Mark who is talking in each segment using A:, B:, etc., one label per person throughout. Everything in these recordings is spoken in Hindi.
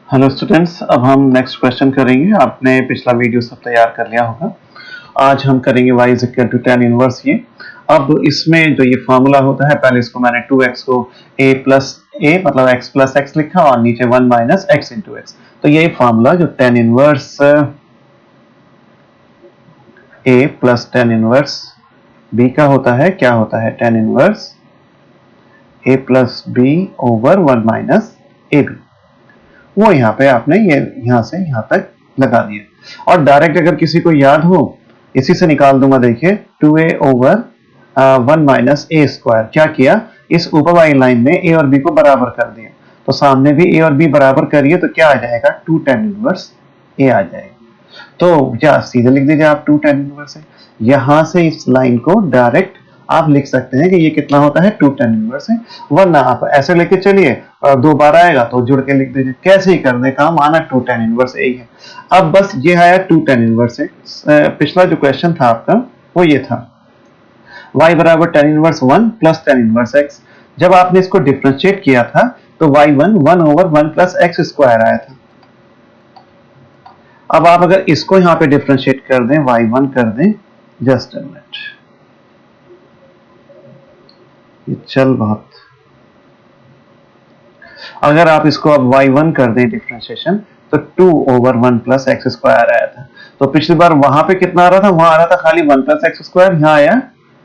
A: हेलो स्टूडेंट्स, अब हम नेक्स्ट क्वेश्चन करेंगे। आपने पिछला वीडियो सब तैयार कर लिया होगा। आज हम करेंगे y is equal to tan inverse ये। अब इसमें जो ये फार्मूला होता है, पहले इसको मैंने 2x को a प्लस a मतलब x प्लस x लिखा और नीचे 1 माइनस x इंटू एक्स। तो यही फार्मूला जो tan inverse a plus tan inverse b का होता है, क्या होता है tan inverse a plus b over 1 minus A B, वो यहाँ पे आपने ये यहाँ से यहाँ तक लगा दिया। और डायरेक्ट अगर किसी को याद हो, इसी से निकाल दूंगा। देखिए 2a ओवर 1 माइनस ए स्क्वायर, क्या किया, इस ऊपर वाली लाइन में a और b को बराबर कर दिया, तो सामने भी a और b बराबर करिए तो क्या आ जाएगा, 2 tan इनवर्स a आ जाएगा। तो या सीधे लिख दीजिए आप 2 tan इनवर्स है। यहां से इस लाइन को डायरेक्ट आप लिख सकते हैं कि ये कितना होता है, 2 tan इनवर्स है। वरना आप ऐसे लेके चलिए, दो बार आएगा तो जुड़ के लिख दीजिए, कैसे ही कर दे काम, आना 2 tan इनवर्स यही है। अब बस ये आया 2 tan इनवर्स है। पिछला जो क्वेश्चन था आपका वो ये था, y बराबर tan inverse 1 plus tan inverse x। जब आपने इसको डिफरेंशिएट किया था तो y1 1 over 1 plus x square आया था। अब आप अगर इसको यहां पे डिफरेंशिएट कर दें, y1 कर दें, जस्ट अ मिनट, ये चल बहुत, अगर आप इसको अब y1 कर दें डिफरेंशिएशन तो 2 ओवर 1 प्लस एक्स स्क्वायर आया था। तो पिछली बार वहां पे कितना आ रहा था, वहां आ रहा था खाली 1 प्लस एक्स स्क्वायर, यहाँ आया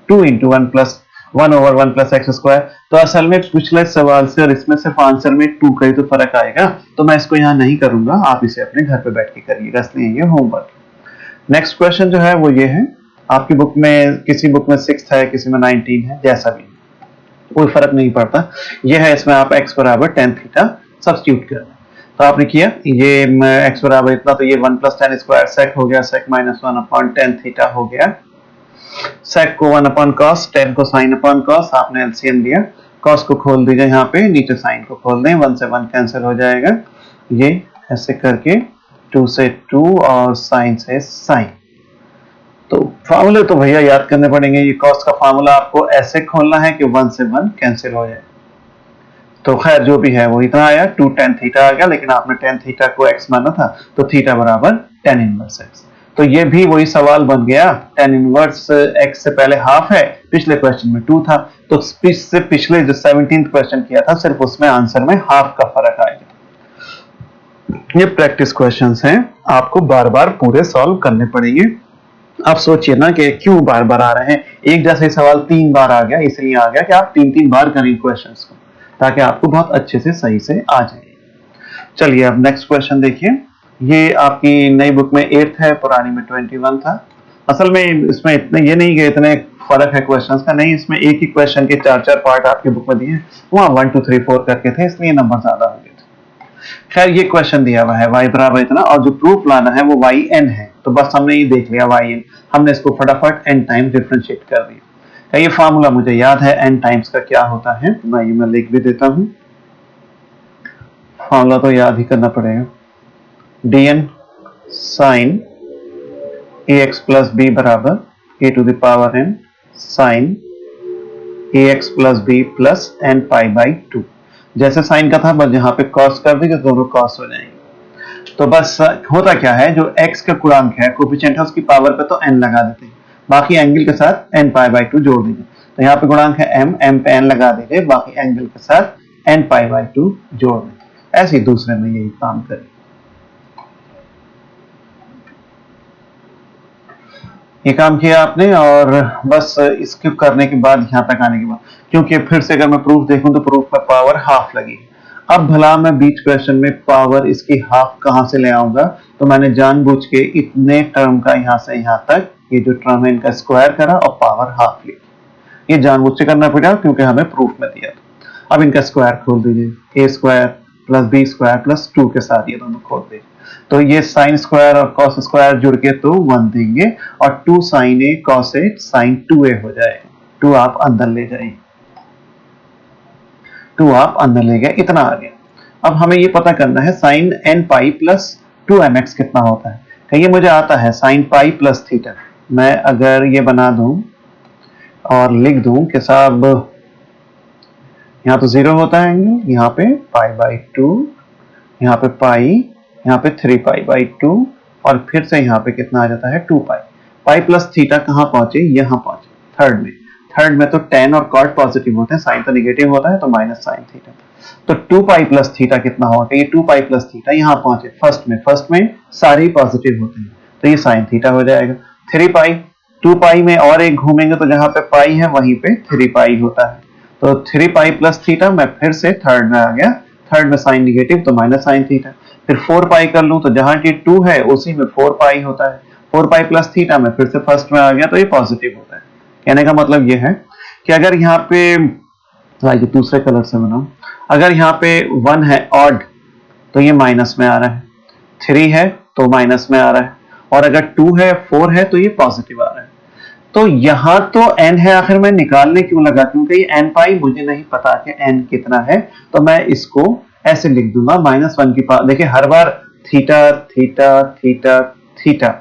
A: 2 into 1 plus 1 over 1 plus x square. तो असल में पिछले सवाल से और इसमें सिर्फ आंसर में 2 का ही तो फर्क आएगा, तो मैं इसको यहाँ नहीं करूंगा, आप इसे अपने घर पे बैठ के करिएगा, इसलिए ये होमवर्क। नेक्स्ट क्वेश्चन जो है वो ये है, आपकी बुक में, किसी बुक में 6 है, किसी में 19 है, जैसा भी कोई फर्क नहीं पड़ता। ये है, इसमें आप x बराबर tan थीटा सब्स्टिट्यूट कर दें। तो आपने किया ये x बराबर इतना, तो ये 1 प्लस tan स्क्वायर सेक हो गया, sec minus 1 upon tan theta हो गया। सेक को 1 अपॉन कॉस, tan को साइन अपॉन कॉस, आपने एलसीएम लिया, कॉस को खोल दीजिए यहाँ पे, नीचे साइन को खोल दें, 1 से 1 कैंसिल हो जाएगा। ये ऐसे करके 2 से 2 और साइन से साइन। तो फार्मूले तो भैया याद करने पड़ेंगे। ये कॉस का फार्मूला आपको ऐसे खोलना है कि 1 से 1 कैंसिल हो जाए। तो खैर जो भी है वो इतना आया, 2 tan थीटा आ गया, लेकिन आपने tan थीटा को x माना था तो थीटा बराबर tan इनवर्स x। तो ये भी वही सवाल बन गया, tan इनवर्स x से पहले हाफ है, पिछले क्वेश्चन में 2 था, तो से पिछले जो 17th क्वेश्चन किया था सिर्फ उसमें आंसर में हाफ का फर्क आएगा। ये प्रैक्टिस क्वेश्चंस हैं, आपको बार बार पूरे सॉल्व करने पड़ेंगे। आप सोचिए ना कि क्यों बार बार आ रहे हैं, एक जैसा ही सवाल 3 बार आ गया, इसलिए आ गया कि आप 3 बार करें क्वेश्चंस को, ताकि आपको बहुत अच्छे से सही से आ जाए। चलिए अब नेक्स्ट क्वेश्चन देखिए। ये आपकी नई बुक में 8th है, पुरानी में 21 था। असल में इसमें इतने ये नहीं कि इतने फर्क है क्वेश्चंस का, नहीं, इसमें एक ही क्वेश्चन के 4 पार्ट आपकी बुक में दिए हैं, वहां 1 2 3 4 करके थे, इसलिए नंबर ज्यादा हो गए थे। खैर ये क्वेश्चन दिया हुआ है y बराबर इतना, और जो प्रूफ लाना है वो yn है, तो बस हमने ये देख लिया yn, हमने इसको फटाफट n टाइम डिफरेंशिएट कर दिया। ये फार्मूला मुझे याद है n टाइम्स का क्या होता है, मैं लिख भी देता हूं, फार्मूला तो याद ही करना पड़ेगा। dn sin ax plus b बराबर a to the power n sin ax plus b plus n pi by 2। जैसे साइन का था, बस यहाँ पे कॉस कर दीजिए, दोनों कॉस हो जाएंगे। तो बस होता क्या है, जो x का गुणांक है, कोफिशिएंट है, उसकी पावर पे तो n लगा देते हैं, बाकी एंगल के साथ n पाई बाई 2 जोड़ दीजिए। तो यहाँ पे गुणांक है m पे n लगा दीजिए, बाकी एंगल के साथ n पाई बाई 2 जोड़ दें। ऐसे ही दूसरे में यही काम करें। ये काम किया आपने, और बस इसके करने के बाद यहाँ तक आने के बाद, क्योंकि फिर से अगर मैं प्रूफ देखूं तो प्रूफ में पावर हाफ लगी। अब भला मैं बीच क्वेश्चन में पावर इसकी हाफ कहां से ले आऊंगा, तो मैंने जानबूझ के इतने टर्म का यहाँ से यहाँ तक ये जो टर्म है इनका स्क्वायर करा और पावर हाफ ली। ये जानबूझ से करना पड़ा क्योंकि हमें प्रूफ में दिया था। अब इनका स्क्वायर खोल दीजिए, a square plus b square plus 2 के साथ ये दोनों खोल दीजिए, तो ये साइन स्क्वायर और कॉस स्क्वायर जुड़ के तो 1 देंगे, और 2 sign A cos A sign 2a हो जाएगा। 2 आप अंदर ले जाइए, 2 आप अंदर ले गए, इतना आ गया। अब हमें ये पता करना है sign n pi plus 2mx कितना होता है। ये मुझे आता है साइन पाई प्लस थीटा। मैं अगर ये बना दूं और लिख दूं कि साहब यहाँ तो 0 होता है एंगल, यहाँ पे पाई बाई 2 यहाँ पे पाई, यहाँ पे 3 पाई बाई 2 और फिर से यहाँ पे कितना आ जाता है 2 पाई। पाई प्लस थीटा कहाँ पहुंचे, यहाँ पहुंचे थर्ड में। थर्ड में तो tan और cot पॉजिटिव होते हैं, साइन तो निगेटिव होता है तो माइनस साइन थीटा। तो 2 पाई प्लस थीटा कितना होगा, ये 2 पाई प्लस थीटा यहाँ पहुंचे फर्स्ट में सारे पॉजिटिव होते हैं तो ये साइन थीटा हो जाएगा। 3 पाई, 2 पाई में और एक घूमेंगे तो जहां पे पाई है वहीं पे 3 पाई होता है। तो 3 पाई प्लस थीटा, मैं फिर से थर्ड में आ गया, थर्ड में साइन निगेटिव तो माइनस साइन थीटा। फिर 4 पाई कर लूं तो जहां की 2 है उसी में 4 पाई होता है, 4 पाई प्लस थीटा में फिर से फर्स्ट में आ गया तो ये पॉजिटिव होता है। कहने का मतलब ये है कि अगर यहाँ पे लाइक दूसरे कलर से बनाओ, अगर यहाँ पे 1 है ऑड तो ये माइनस में आ रहा है, 3 है तो माइनस में आ रहा है, और अगर 2 है 4 है तो ये पॉजिटिव आ रहा है। तो यहां तो n है, आखिर में निकालने क्यों लगा, क्योंकि n पाई मुझे नहीं पता कि n कितना है, तो मैं इसको ऐसे लिख दूंगा -1 की पावर। देखिए हर बार थीटा थीटा थीटा थीटा,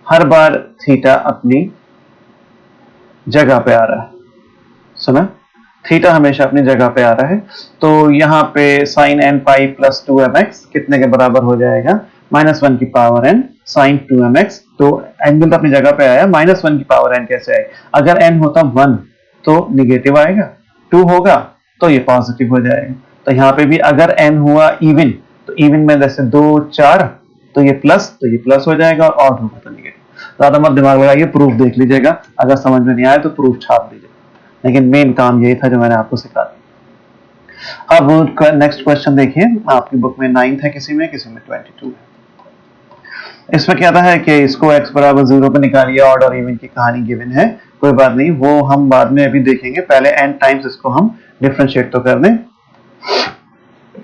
A: हर बार थीटा अपनी जगह पे आ रहा है, सुना, थीटा हमेशा अपनी जगह पे आ रहा है। तो यहाँ पे sign n pi plus 2mx कितने के बराबर हो जाएगा, -1 की पावर n साइन 2mx। तो एंगल तो अपनी जगह पे आया, -1 की पावर n कैसे आई, अगर n होता 1 तो निगेटिव आएगा, 2 होगा तो ये पॉजिटिव हो जाएगा। तो यहाँ पे भी अगर n हुआ इवन तो इवन में जैसे 2 4 तो ये प्लस हो जाएगा, और ऑड होगा तो निगेटिव। ज्यादा मत दिमाग लगाइए, प्रूफ देख लीजिएगा, अगर समझ में नहीं आया तो प्रूफ छाप दीजिएगा, लेकिन मेन काम यही था जो मैंने आपको सिखा दिया। अब नेक्स्ट क्वेश्चन देखिए, आपकी बुक में 9th है, किसी में 22 है। इसमें क्या है कि इसको x बराबर 0 पे निकालिए, ऑड और इवन की कहानी गिवन है, कोई बात नहीं, वो हम बाद में अभी देखेंगे, पहले n टाइम्स इसको हम डिफरेंशिएट तो कर दें।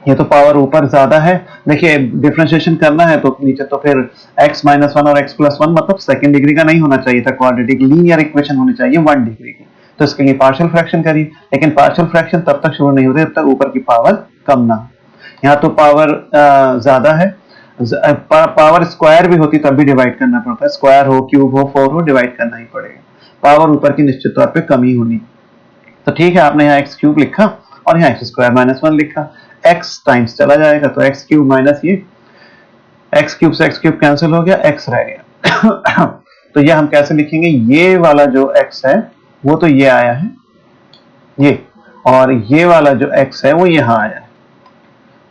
A: ये तो पावर ऊपर ज्यादा है, देखिए डिफरेंशिएशन करना है तो नीचे तो फिर x -1 और x + 1 मतलब सेकंड डिग्री का नहीं होना चाहिए था, क्वाड्रेटिक लीनियर इक्वेशन होनी चाहिए 1 डिग्री की। तो इसके लिए पार्शियल फ्रैक्शन करिए, लेकिन पार्शियल फ्रैक्शन तब तक शुरू नहीं होते जब तक ऊपर की पावर कम ना हो। यहाँ तो पावर ज्यादा है, पावर स्क्वायर भी होती तब भी डिवाइड करना पड़ता है, स्क्वायर हो क्यूब हो 4 हो डिवाइड करना ही पड़ेगा, पावर ऊपर की निश्चित तौर पे कमी होनी। तो ठीक है, आपने यहाँ x³ लिखा और यहाँ x² -1 लिखा, x टाइम्स चला जाएगा तो x³ माइनस ये x³ से x³ कैंसिल हो गया, x रह गया। तो ये हम कैसे लिखेंगे, ये वाला जो x है वो तो ये आया है ये, और ये वाला जो x है वो यहाँ आया है,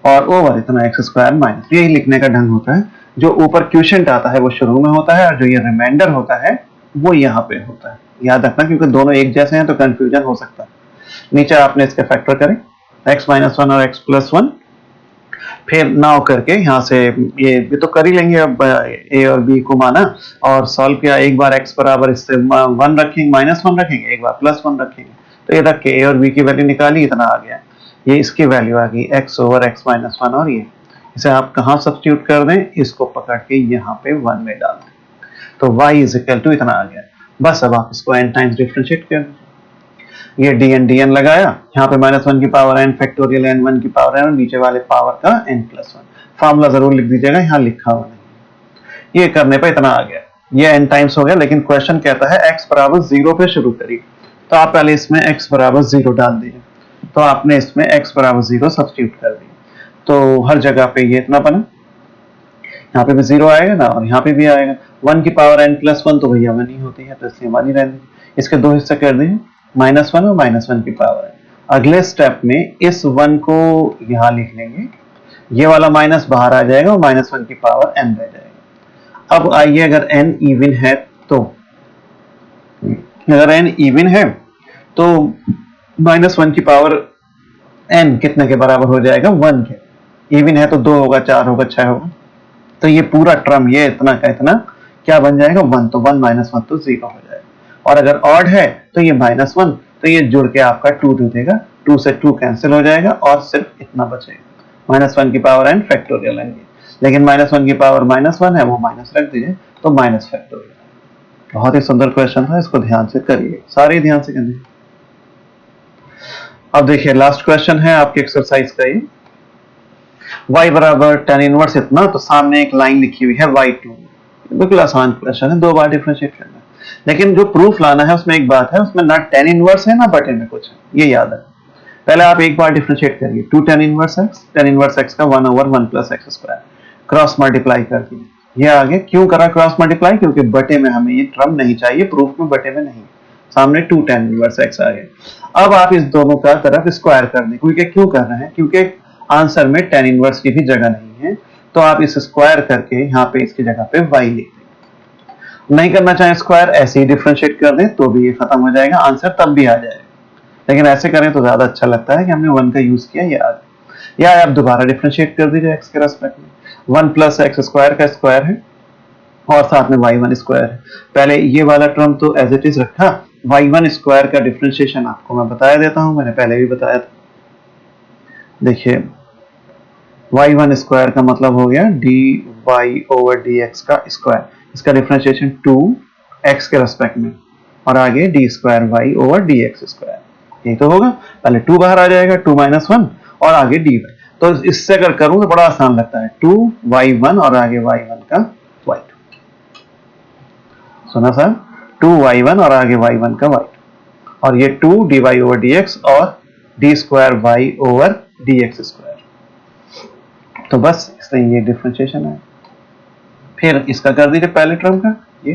A: और ओवर इतना x² माइनस, यही लिखने का ढंग होता है। जो ऊपर क्वोशिएंट आता है वो शुरू में होता है, और जो ये रिमाइंडर होता है वो यहाँ पे होता है, याद रखना, क्योंकि दोनों एक जैसे हैं तो कंफ्यूजन हो सकता है। नीचे आपने इसके फैक्टर करें x -1 और x + 1, फिर नाउ करके यहाँ से ये भी तो कर ही लेंगे, अब a और b को माना और सॉल्व किया, एक बार x बराबर इससे 1 रखेंगे -1 रखेंगे, एक बार +1 रखेंगे, तो ये रख के a और b की वैल्यू निकाली, इतना आ गया, ये इसकी वैल्यू आ गई x ओवर x -1, और ये इसे आप कहाँ सब्स्टिट्यूट कर दें, इसको पकड़ के यहाँ पे 1 में डाल दें, तो y = इतना आ गया। बस अब आप इसको n टाइम्स डिफरेंशिएट कर दें, ये dn लगाया, यहाँ पे -1 की पावर n फैक्टोरियल n1 की पावर n, और नीचे वाले पावर का n + 1। फार्मूला जरूर लिख दीजिएगा, यहाँ लिखा हुआ नहीं। ये करने पे इतना आ गया, ये n टाइम्स हो गया, लेकिन क्वेश्चन कहता है x बराबर 0 पे शुरू करिए, तो आप पहले इसमें x बराबर 0 डाल दीजिए, तो आपने इसमें x बराबर 0 सब्स्टिट्यूट कर दिया, तो हर जगह पे ये इतना बना, यहाँ पे भी 0 आएगा ना, और यहाँ पे भी आएगा, 1 की पावर n + 1 तो भैया 1 ही होती है, तो इसलिए 1 ही रहने, इसके दो हिस्से कर दिए, -1 और -1 की पावर है। अगले स्टेप में इस 1 को यहाँ लिख लेंगे, ये वाला माइनस बाहर आ जाएगा और -1 की पावर n रह जाएगा। अब आइए, अगर n इवन है तो, अगर n इवन है तो -1 की पावर n कितने के बराबर हो जाएगा, 1 के। इवन है तो 2 होगा, 4 होगा, 6 होगा, तो ये पूरा टर्म ये इतना का इतना क्या बन जाएगा, 1, तो 1 - 1 तो 0 हो जाएगा। और अगर ऑड है तो ये -1, तो ये जुड़ के आपका 2 दे देगा, 2 से 2 कैंसिल हो जाएगा और सिर्फ इतना बचेगा, -1 की पावर n फैक्टोरियल n, लेकिन -1 की पावर -1 है, वो माइनस रख दीजिए, तो माइनस फैक्टोरियल। बहुत ही सुंदर क्वेश्चन था, इसको ध्यान से करिए, सारे ध्यान से करिए। अब देखिए लास्ट क्वेश्चन है आपकी एक्सरसाइज का, ये y बराबर tan इनवर्स इतना, तो सामने एक लाइन लिखी हुई है y2, बिल्कुल आसान क्वेश्चन है, 2 बार डिफरेंशिएट करना है, लेकिन जो प्रूफ लाना है उसमें एक बात है, उसमें ना tan इनवर्स है ना बटे में कुछ है, ये याद है। पहले आप एक बार डिफरेंशिएट करिए, 2 tan inverse x, tan inverse x का 1 over 1 plus x square, cross multiply कर दिए। ये आगे क्यों करा क्रॉस मल्टीप्लाई? क्योंकि बटे में हमें ये टर्म नहीं चाहिए, प्रूफ में बटे में नहीं, सामने 2 tan इनवर्स x आ गया। अब आप इस दोनों का तरफ स्क्वायर कर दें, क्योंकि क्यों कर रहे हैं? क्योंकि आंसर में tan इनवर्स की भी जगह नहीं है, तो आप इस स्क्वायर करके यहाँ पे इसकी जगह पे y लिख दें। नहीं करना चाहे स्क्वायर, ऐसे ही डिफरेंशिएट कर दें तो भी ये खत्म हो जाएगा, आंसर तब भी आ जाएगा। लेकिन ऐसे करें तो ज्यादा अच्छा लगता है कि हमने 1 का यूज किया, ये आ गया। या आप दोबारा डिफरेंशिएट कर दीजिए x के रेस्पेक्ट में, 1 प्लस एक्स स्क्वायर का स्क्वायर है और साथ में y1 स्क्वायर है। पहले ये वाला टर्म तो एज इट इज रखा, y1 स्क्वायर का डिफरेंशिएशन आपको मैं बताया देता हूं, मैंने पहले भी बताया था। देखिए y1 स्क्वायर का मतलब हो गया dy ओवर dx का स्क्वायर, इसका डिफरेंशिएशन 2x के रेस्पेक्ट में और आगे d square y over dx square, यही तो होगा। पहले 2 बाहर आ जाएगा, 2 - 1 और आगे dy, तो इससे अगर करूं तो बड़ा आसान लगता है, 2y1 और आगे y1 का y2, सुना सर, 2y1 और आगे y1 का y2, और ये 2 dy ओवर dx और d square y over dx square. तो बस इसलिए ये डिफरेंशिएशन है। फिर इसका कर दीजिए पहले टर्म का, ये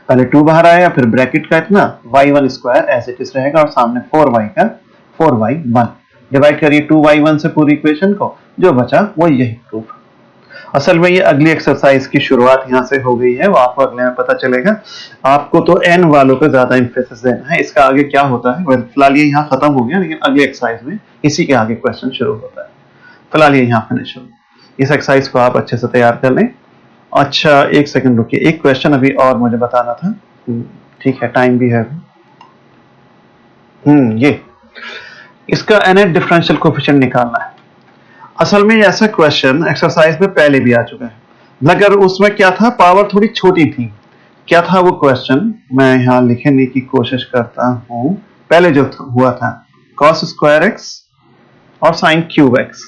A: पहले 2 बाहर आया, फिर ब्रैकेट का इतना y1 square as it is रहेगा और सामने 4y का 4y1, डिवाइड करिए 2y1 से पूरी इक्वेशन को, जो बचा वो यही प्रूफ। असल में ये अगली एक्सरसाइज की शुरुआत यहाँ से हो गई है, वो आपको अगले में पता चलेगा। आपको तो n वालों पे ज्यादा इंफेसिस देना है, इसका आगे क्या होता है फिलहाल ये यहाँ खत्म हो गया, लेकिन अगली एक्सरसाइज में इसी के आगे क्वेश्चन शुरू होता है। फिलहाल ये यहाँ फिनिश हो, इस एक्सरसाइज को आप अच्छे से तैयार कर लें। अच्छा एक सेकंड रुकिए, एक क्वेश्चन अभी और मुझे बताना था, ठीक है टाइम भी है। ये इसका nth डिफरेंशियल कोएफिशिएंट निकालना है। असल में ऐसा क्वेश्चन एक्सरसाइज में पहले भी आ चुका है, मगर उसमें क्या था, पावर थोड़ी छोटी थी। क्या था वो क्वेश्चन, मैं यहाँ लिखने की कोशिश करता हूँ। पहले जो हुआ था cos स्क्वायर x और sin क्यूब x,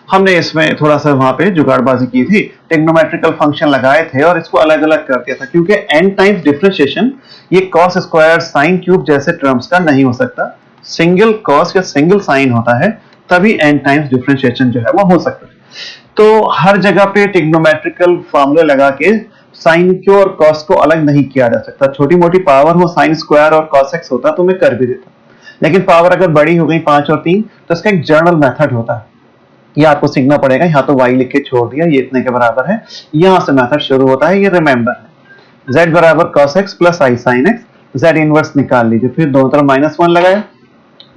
A: हमने इसमें थोड़ा सा वहां पे जुगाड़बाजी की थी, ट्रिग्नोमेट्रिकल फंक्शन लगाए थे और इसको अलग अलग कर दिया था, क्योंकि n टाइम्स डिफरेंशिएशन ये cos स्क्वायर sin क्यूब जैसे टर्म्स का नहीं हो सकता, सिंगल cos या सिंगल sin होता है, तभी n टाइम्स डिफरेंशिएशन जो है वो हो सकता है। तो हर जगह पे ट्रिग्नोमेट्रिकल फार्मूले लगा के sin क्यू और cos को अलग नहीं किया जा सकता। छोटी मोटी पावर हो sin स्क्वायर और cos x होता तो मैं कर भी देता, लेकिन पावर अगर बड़ी हो गई 5 और 3 तो इसका एक जनरल मेथड होता है, ये आपको सीखना पड़ेगा। यहाँ तो y लिख के छोड़ दिया, ये इतने के बराबर है, यहाँ से मेथड शुरू होता है, ये रिमेंबर है। z बराबर cos x plus i sin x, z inverse निकाल लीजिए, फिर दोनों तरफ -1 लगाया,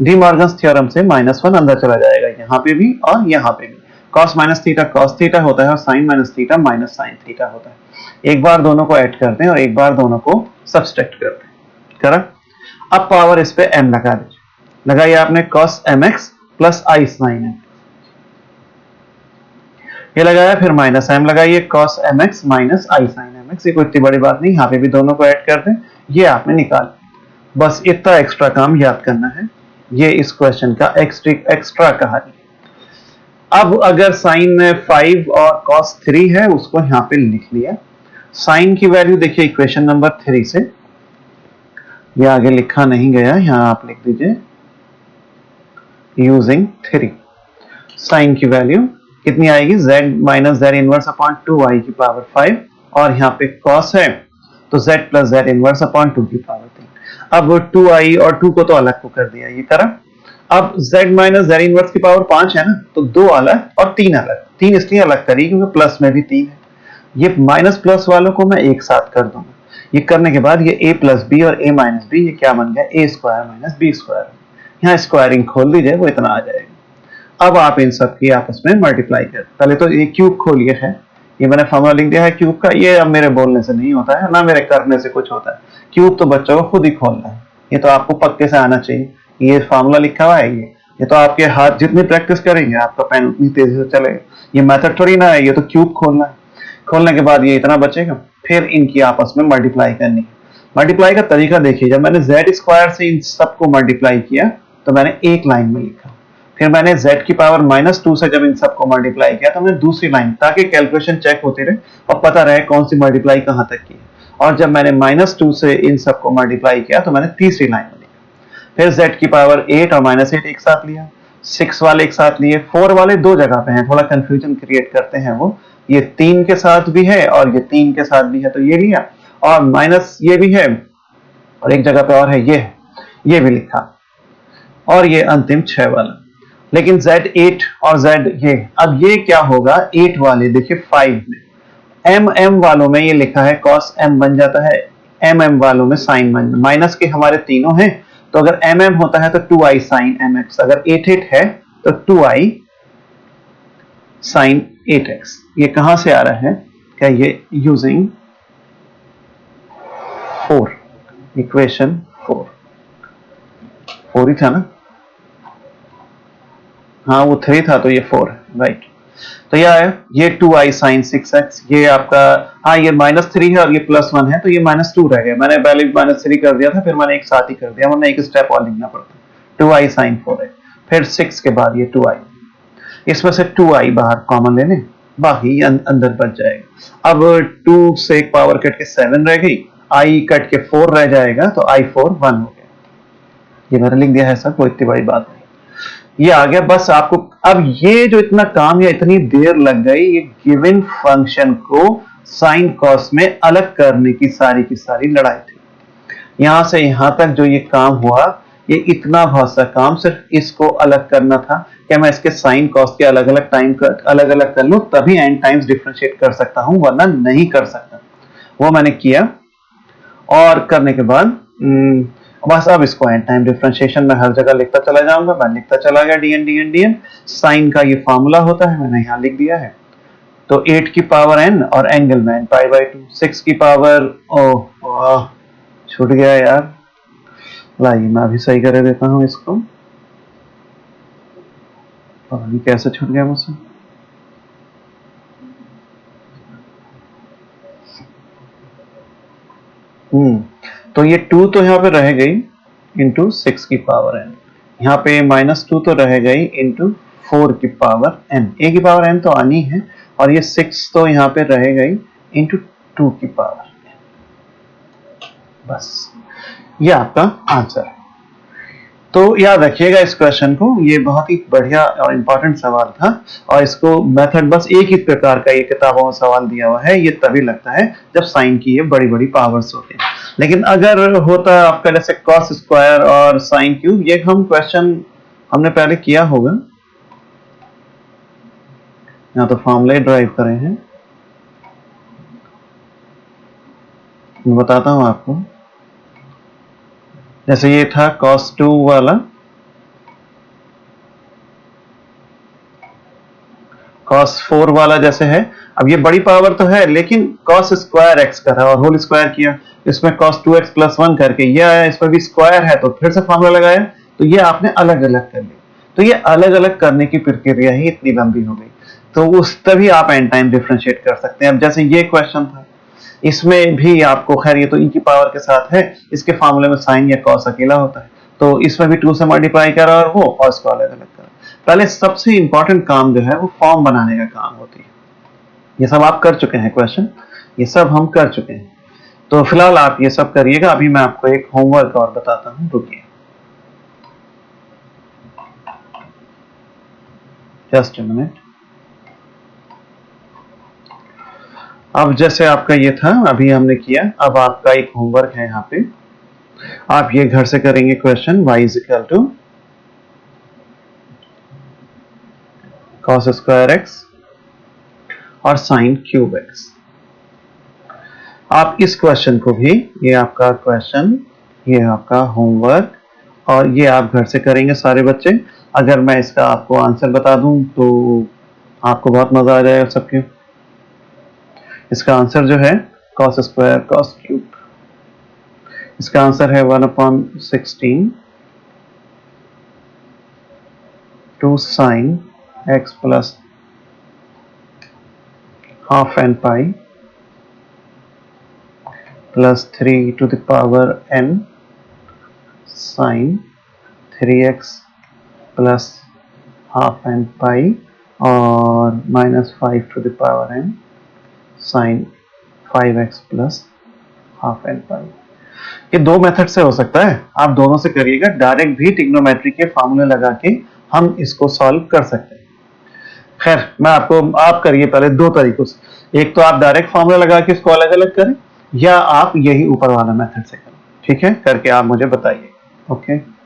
A: डी मॉर्गन्स थ्योरम से -1 अंदर चला जाएगा, यहाँ पे भी और यहाँ पे भी। cos minus theta cos theta होता है और sin minus theta minus sin theta होता है। एक बार दोनों को ऐड करते हैं और एक बार दोनों को सब्सट्रैक्ट करते हैं, करा। अब पावर इस पे m लगा दीजिए, लगाइए आपने cos mx plus i sin x, ये लगाया, फिर माइनस m लगाइए, cos mx minus i sin mx, ये कोई इतनी बड़ी बात नहीं, यहाँ पे भी दोनों को ऐड कर दें, ये आपने निकाल, बस इतना एक्स्ट्रा काम याद करना है, ये इस क्वेश्चन का एक्स्ट्रा कहानी। अब अगर साइन में 5 और cos 3 है, उसको यहाँ पे लिख लिया। साइन की वैल्यू देखिए इक्वेशन नंबर 3 से, ये आगे लिखा नहीं गया, यहाँ आप लिख दीजिए यूजिंग 3। साइन की वैल्यू कितनी आएगी, z minus z inverse upon 2i की पावर 5, और यहाँ पे cos है तो z plus z inverse upon 2 की पावर 3। अब 2i और 2 को तो अलग को कर दिया, ये तरह। अब z माइनस z इनवर्स की पावर 5 है ना, तो 2 अलग और 3 अलग, 3 इसलिए अलग करी क्योंकि प्लस में भी 3 है। ये माइनस प्लस वालों को मैं एक साथ कर दूंगा, ये करने के बाद ये a प्लस बी और a माइनस बी, ये क्या बन गया, a square minus B square. यहाँ स्क्वायरिंग खोल दीजिए, वो इतना आ जाएगा। अब आप इन सब की आपस में मल्टीप्लाई कर, पहले तो ये क्यूब खोलिए है, ये मैंने फॉर्मूला लिख दिया है क्यूब का, ये अब मेरे बोलने से नहीं होता है ना मेरे करने से कुछ होता है, क्यूब तो बच्चों को खुद ही खोलना है, ये तो आपको पक्के से आना चाहिए। ये फॉर्मूला लिखा हुआ है, ये तो आपके हाथ जितनी प्रैक्टिस करेंगे आपका पेन उतनी तेजी से चलेगा, ये मेथड थोड़ी ना है, ये तो क्यूब खोलना है। खोलने के बाद ये इतना बचेगा, फिर इनकी आपस में मल्टीप्लाई करनी है। मल्टीप्लाई का तरीका देखिए, जब मैंने z स्क्वायर से इन सबको मल्टीप्लाई किया तो मैंने एक लाइन में लिखा, फिर मैंने z की पावर -2 से जब इन सबको मल्टीप्लाई किया तो मैंने दूसरी लाइन, ताकि कैलकुलेशन चेक होती रहे और पता रहे कौन सी मल्टीप्लाई कहां तक की है। और जब मैंने -2 से इन सबको मल्टीप्लाई किया तो मैंने तीसरी लाइन में लिखा। फिर z की पावर 8 और -8 एक साथ लिया, 6 वाले एक साथ लिए, 4 वाले दो जगह पे हैं, थोड़ा कंफ्यूजन क्रिएट करते हैं वो, ये 3 के साथ भी है और ये 3 के साथ भी है, तो ये लिया, और माइनस ये भी है और एक जगह पे और है, ये भी लिखा, और ये अंतिम 6 वाला। लेकिन Z8 और Z ये, अब ये क्या होगा, 8 वाले देखिए 5 में, MM वालों में ये लिखा है cos m बन जाता है, MM वालों में sin बन, माइनस के हमारे तीनों हैं, तो अगर MM होता है तो 2i sin mx, अगर 8 है तो 2i sin 8x। ये कहां से आ रहा है, क्या ये यूजिंग 4, इक्वेशन 4 ही था ना, हाँ वो 3 था तो ये 4 है, राइट। तो यह है, ये 2i sin 6x, ये आपका, हाँ ये -3 है और ये +1 है, तो ये -2 रह गया, मैंने पहले -3 कर दिया था, फिर मैंने एक साथ ही कर दिया, वरना एक स्टेप और लिखना पड़ता। 2i sin 4x, फिर 6 के बाद ये 2i, इसमें से 2i बाहर कॉमन ले लें, बाकी अंदर बच जाएगा। अब 2 से एक पावर कट के 7 रह गई, i कट के 4 रह जाएगा, तो i4 1 हो गया, ये मैंने लिख दिया है सर, कोई इतनी बड़ी बात नहीं, ये आ गया बस आपको। अब ये जो इतना काम या इतनी देर लग गई, ये गिवन फंक्शन को साइन कॉस में अलग करने की सारी लड़ाई थी। यहां से यहां तक जो ये काम हुआ, ये इतना बहुत सा काम सिर्फ इसको अलग करना था, कि मैं इसके साइन कॉस के अलग अलग टाइम अलग अलग कर लूं, तभी एन टाइम्स डिफरेंशिएट कर सकता हूं, वरना नहीं कर सकता। वो मैंने किया, और करने के बाद बस अब इसको एन टाइम डिफरेंशिएशन में हर जगह लिखता चला जाऊंगा, मैं लिखता चला गया dn साइन का ये फार्मूला होता है, मैंने यहां लिख दिया है। तो 8 की पावर n और एंगल में n पाई बाई 2, 6 की पावर, ओह छूट गया यार, लाइए मैं अभी सही कर देता हूं इसको, पता नहीं कैसे छूट गया मुझसे। तो ये 2 तो यहाँ पे रह गई इंटू 6 की पावर n, यहाँ पे -2 तो रह गई इंटू 4 की पावर n, a की पावर n तो आनी है, और ये 6 तो यहाँ पे रह गई इंटू 2 की पावर n, बस ये आपका आंसर है। तो याद रखिएगा इस क्वेश्चन को, ये बहुत ही बढ़िया और इंपॉर्टेंट सवाल था, और इसको मेथड बस एक ही प्रकार का ये किताबों में सवाल दिया हुआ है, ये तभी लगता है जब साइन की ये बड़ी बड़ी पावर्स होती हैं। लेकिन अगर होता आपका जैसे कॉस स्क्वायर और साइन क्यूब, ये हम क्वेश्चन हमने पहले किया होगा, यहाँ तो फॉर्मूला ड्राइव करे हैं, मैं बताता हूँ आपको। जैसे ये था cos 2 वाला, cos 4 वाला जैसे है, अब ये बड़ी पावर तो है, लेकिन cos स्क्वायर x कर रहा है और होल स्क्वायर किया, इसमें cos 2x + 1 करके ये आया, इसमें भी स्क्वायर है तो फिर से फॉर्मूला लगाया, तो ये आपने अलग अलग कर लिया। तो ये अलग अलग करने की प्रक्रिया ही इतनी लंबी हो गई, तो उस तभी आप एन टाइम डिफरेंशिएट कर सकते हैं। अब जैसे ये क्वेश्चन था, इसमें भी आपको, खैर ये तो e की पावर के साथ है, इसके फॉर्मूले में साइन या कॉस अकेला होता है, तो इसमें भी 2 से मल्टीप्लाई करा और वो, और इसको अलग अलग करा। पहले सबसे इंपॉर्टेंट काम जो है वो फॉर्म बनाने का काम होती है, ये सब आप कर चुके हैं क्वेश्चन, ये सब हम कर चुके हैं, तो फिलहाल आप ये सब करिएगा। अभी मैं आपको एक होमवर्क और बताता हूँ, रुकिए जस्ट अ मिनट। अब जैसे आपका ये था, अभी हमने किया, अब आपका एक होमवर्क है यहाँ पे, आप ये घर से करेंगे question y = cos square x और sin क्यूब x। आप इस क्वेश्चन को भी, ये आपका क्वेश्चन, ये आपका होमवर्क, और ये आप घर से करेंगे सारे बच्चे। अगर मैं इसका आपको आंसर बता दूं तो आपको बहुत मजा आ जाएगा सबके। इसका आंसर जो है cos स्क्वायर cos क्यूब, इसका आंसर है 1/16 to sin x + ½ n pi plus 3 to the power n sin 3x plus ½ n pi और -5 to the power n sin 5x plus ½ n pi। ये दो मेथड से हो सकता है, आप दोनों से करिएगा। डायरेक्ट भी ट्रिग्नोमेट्री के फार्मूले लगा के हम इसको सॉल्व कर सकते हैं। खैर मैं आपको, आप करिए पहले दो तरीकों से। एक तो आप डायरेक्ट फार्मूला लगा के इसको अलग अलग करें, या आप यही ऊपर वाला मेथड से करें। ठीक है, करके आप मुझे बताइए। ओके।